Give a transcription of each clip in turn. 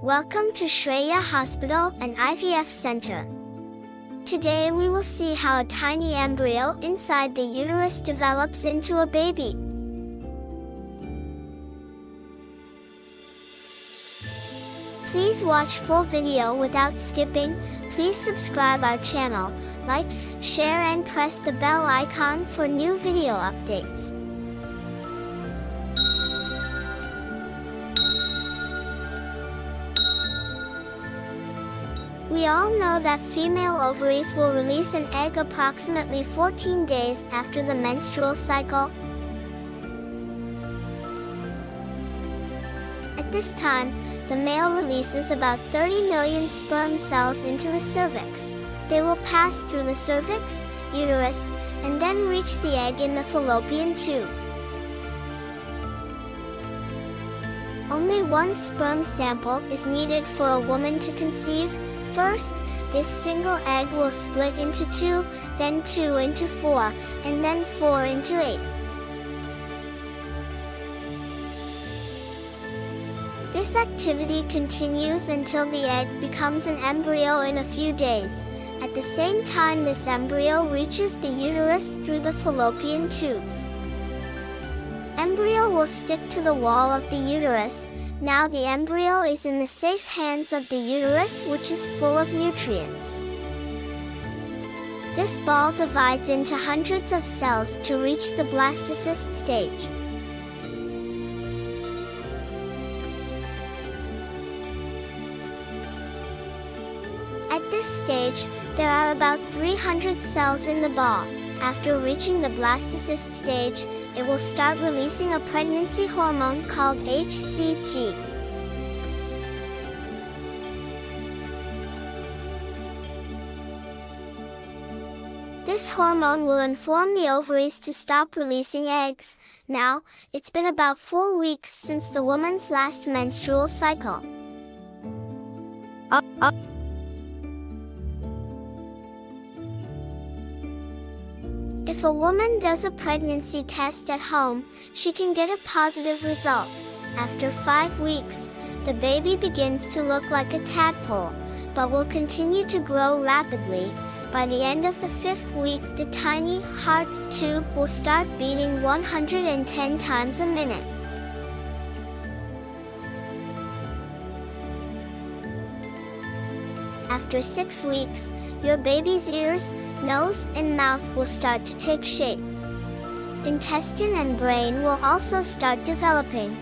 Welcome to Shreya Hospital and IVF Center. Today we will see how a tiny embryo inside the uterus develops into a baby. Please watch full video without skipping. Please subscribe our channel, like, share and press the bell icon for new video updates. We all know that female ovaries will release an egg approximately 14 days after the menstrual cycle. At this time, the male releases about 30 million sperm cells into the cervix. They will pass through the cervix, uterus, and then reach the egg in the fallopian tube. Only one sperm sample is needed for a woman to conceive. First, this single egg will split into 2, then 2 into 4, and then 4 into 8. This activity continues until the egg becomes an embryo in a few days. At the same time, this embryo reaches the uterus through the fallopian tubes. Embryo will stick to the wall of the uterus. Now the embryo is in the safe hands of the uterus, which is full of nutrients. This ball divides into hundreds of cells to reach the blastocyst stage. At this stage, there are about 300 cells in the ball. After reaching the blastocyst stage, it will start releasing a pregnancy hormone called HCG. This hormone will inform the ovaries to stop releasing eggs. Now, it's been about 4 weeks since the woman's last menstrual cycle. If a woman does a pregnancy test at home, she can get a positive result. After 5 weeks, the baby begins to look like a tadpole, but will continue to grow rapidly. By the end of the 5th week, the tiny heart tube will start beating 110 times a minute. After 6 weeks, your baby's ears, nose, and mouth will start to take shape. Intestine and brain will also start developing.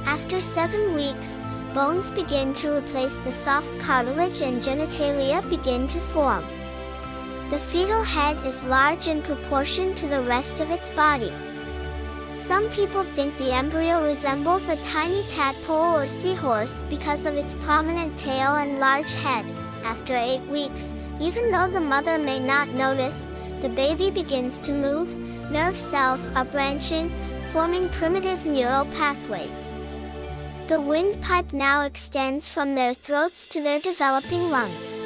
After 7 weeks, bones begin to replace the soft cartilage and genitalia begin to form. The fetal head is large in proportion to the rest of its body. Some people think the embryo resembles a tiny tadpole or seahorse because of its prominent tail and large head. After 8 weeks, even though the mother may not notice, the baby begins to move. Nerve cells are branching, forming primitive neural pathways. The windpipe now extends from their throats to their developing lungs.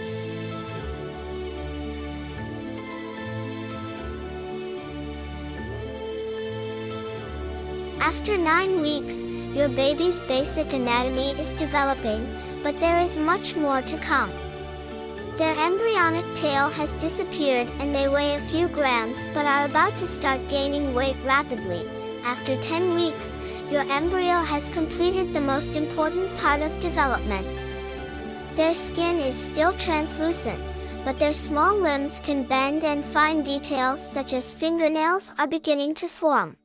After 9 weeks, your baby's basic anatomy is developing, but there is much more to come. Their embryonic tail has disappeared and they weigh a few grams but are about to start gaining weight rapidly. After 10 weeks, your embryo has completed the most important part of development. Their skin is still translucent, but their small limbs can bend and fine details such as fingernails are beginning to form.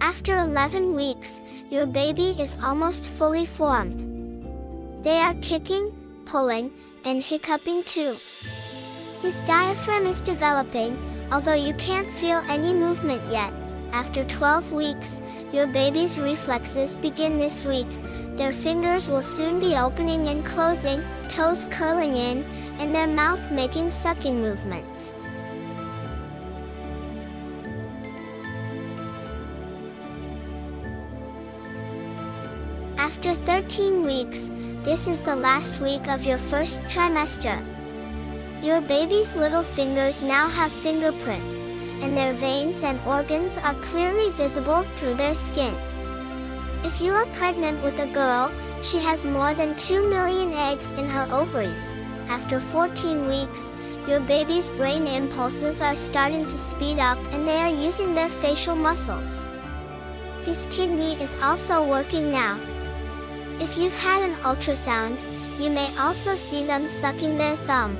After 11 weeks, your baby is almost fully formed. They are kicking, pulling, and hiccuping too. His diaphragm is developing, although you can't feel any movement yet. After 12 weeks, your baby's reflexes begin this week. Their fingers will soon be opening and closing, toes curling in, and their mouth making sucking movements. After 13 weeks, this is the last week of your first trimester. Your baby's little fingers now have fingerprints, and their veins and organs are clearly visible through their skin. If you are pregnant with a girl, she has more than 2 million eggs in her ovaries. After 14 weeks, your baby's brain impulses are starting to speed up and they are using their facial muscles. His kidney is also working now. If you've had an ultrasound, you may also see them sucking their thumb.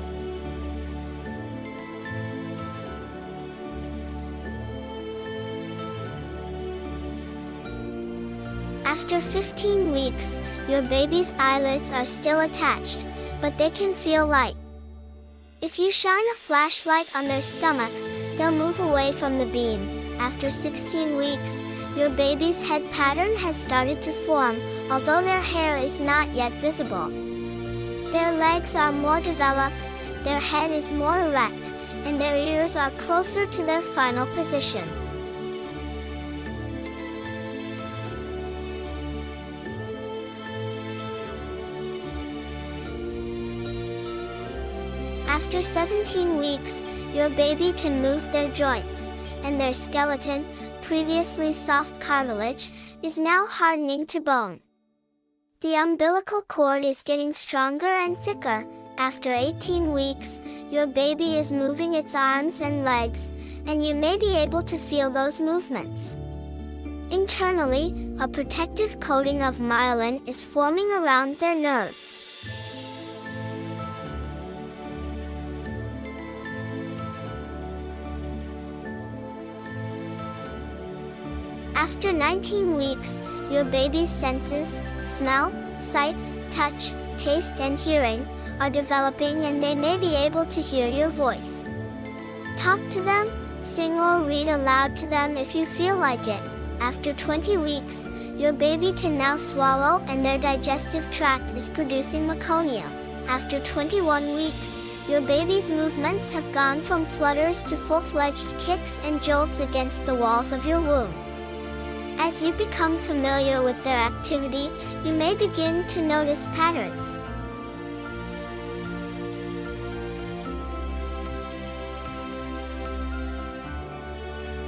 After 15 weeks, your baby's eyelids are still attached, but they can feel light. If you shine a flashlight on their stomach, they'll move away from the beam. After 16 weeks, your baby's head pattern has started to form, although their hair is not yet visible. Their legs are more developed, their head is more erect, and their ears are closer to their final position. After 17 weeks, your baby can move their joints, and their skeleton, previously soft cartilage, is now hardening to bone. The umbilical cord is getting stronger and thicker. After 18 weeks, your baby is moving its arms and legs, and you may be able to feel those movements. Internally, a protective coating of myelin is forming around their nerves. After 19 weeks, your baby's senses, smell, sight, touch, taste and hearing, are developing and they may be able to hear your voice. Talk to them, sing or read aloud to them if you feel like it. After 20 weeks, your baby can now swallow and their digestive tract is producing meconium. After 21 weeks, your baby's movements have gone from flutters to full-fledged kicks and jolts against the walls of your womb. As you become familiar with their activity, you may begin to notice patterns.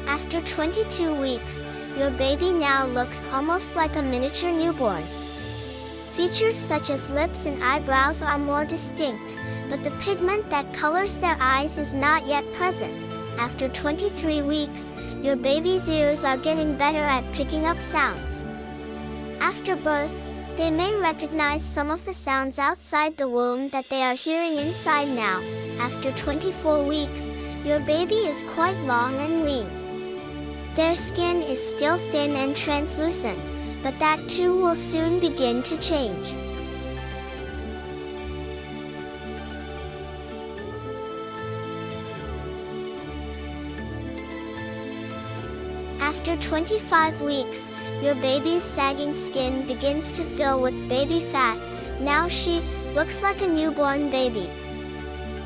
After 22 weeks, your baby now looks almost like a miniature newborn. Features such as lips and eyebrows are more distinct, but the pigment that colors their eyes is not yet present. After 23 weeks, your baby's ears are getting better at picking up sounds. After birth, they may recognize some of the sounds outside the womb that they are hearing inside now. After 24 weeks, your baby is quite long and lean. Their skin is still thin and translucent, but that too will soon begin to change. After 25 weeks, your baby's sagging skin begins to fill with baby fat. Now she looks like a newborn baby.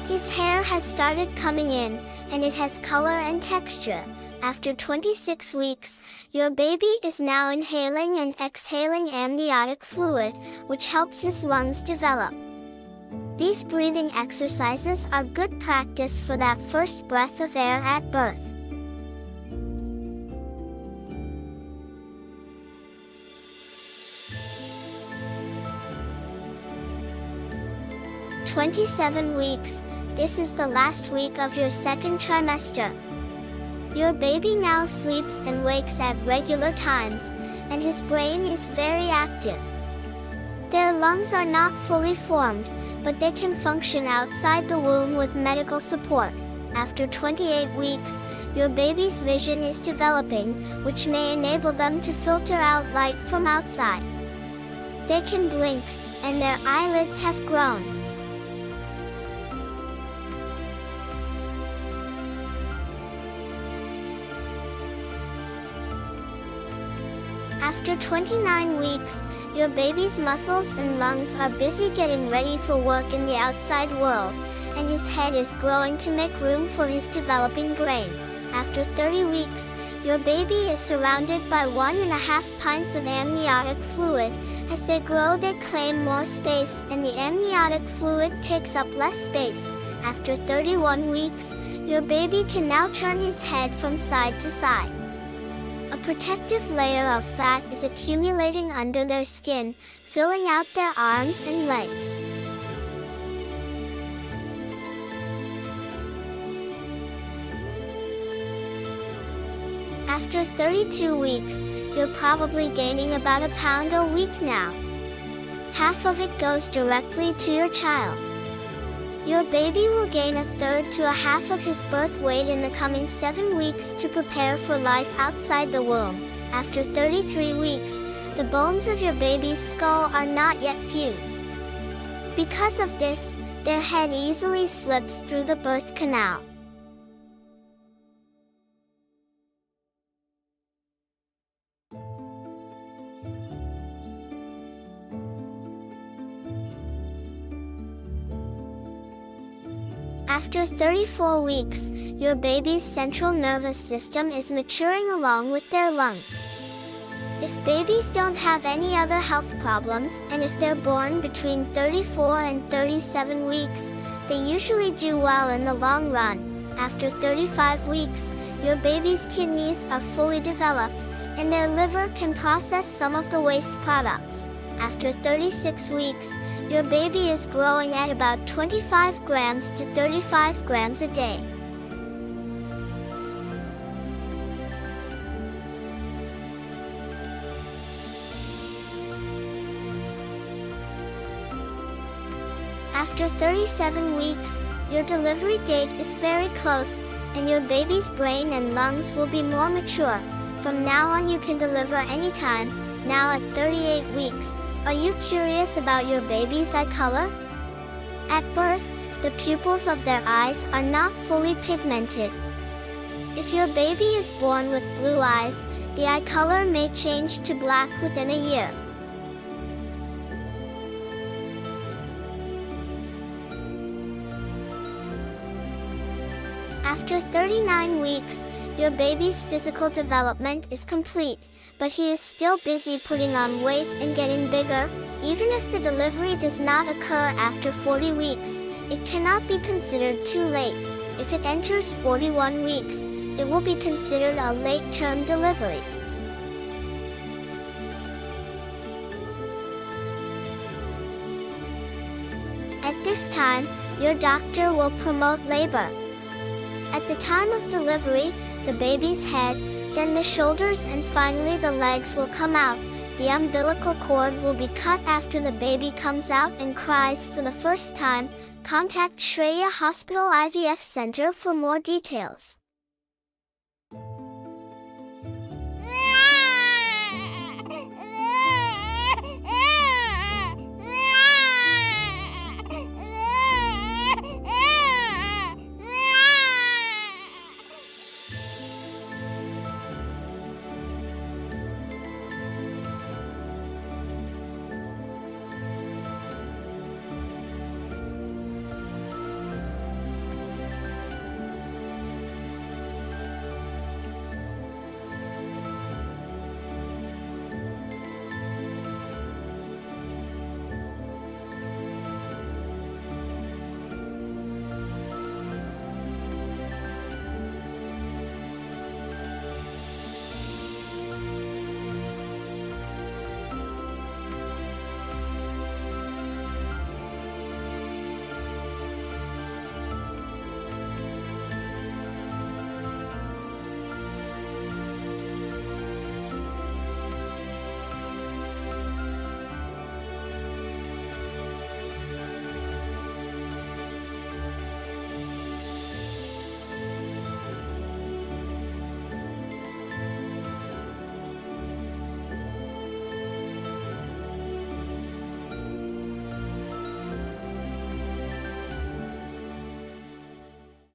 His hair has started coming in, and it has color and texture. After 26 weeks, your baby is now inhaling and exhaling amniotic fluid, which helps his lungs develop. These breathing exercises are good practice for that first breath of air at birth. At 27 weeks, this is the last week of your second trimester. Your baby now sleeps and wakes at regular times, and his brain is very active. Their lungs are not fully formed, but they can function outside the womb with medical support. After 28 weeks, your baby's vision is developing, which may enable them to filter out light from outside. They can blink, and their eyelids have grown. After 29 weeks, your baby's muscles and lungs are busy getting ready for work in the outside world, and his head is growing to make room for his developing brain. After 30 weeks, your baby is surrounded by 1.5 pints of amniotic fluid, As they grow, they claim more space, and the amniotic fluid takes up less space. After 31 weeks, your baby can now turn his head from side to side. A protective layer of fat is accumulating under their skin, filling out their arms and legs. After 32 weeks, you're probably gaining about a pound a week now. Half of it goes directly to your child. Your baby will gain a third to a half of his birth weight in the coming 7 weeks to prepare for life outside the womb. After 33 weeks, the bones of your baby's skull are not yet fused. Because of this, their head easily slips through the birth canal. After 34 weeks, your baby's central nervous system is maturing along with their lungs. If babies don't have any other health problems, and if they're born between 34 and 37 weeks, they usually do well in the long run. After 35 weeks, your baby's kidneys are fully developed, and their liver can process some of the waste products. After 36 weeks, your baby is growing at about 25 grams to 35 grams a day. After 37 weeks, your delivery date is very close, and your baby's brain and lungs will be more mature. From now on, you can deliver anytime. Now at 38 weeks, are you curious about your baby's eye color? At birth, the pupils of their eyes are not fully pigmented. If your baby is born with blue eyes, the eye color may change to black within a year. After 39 weeks, your baby's physical development is complete, but he is still busy putting on weight and getting bigger. Even if the delivery does not occur after 40 weeks, it cannot be considered too late. If it enters 41 weeks, it will be considered a late-term delivery. At this time, your doctor will promote labor. At the time of delivery, the baby's head, then the shoulders, and finally the legs will come out. The umbilical cord will be cut after the baby comes out and cries for the first time. Contact Shreya Hospital IVF Center for more details.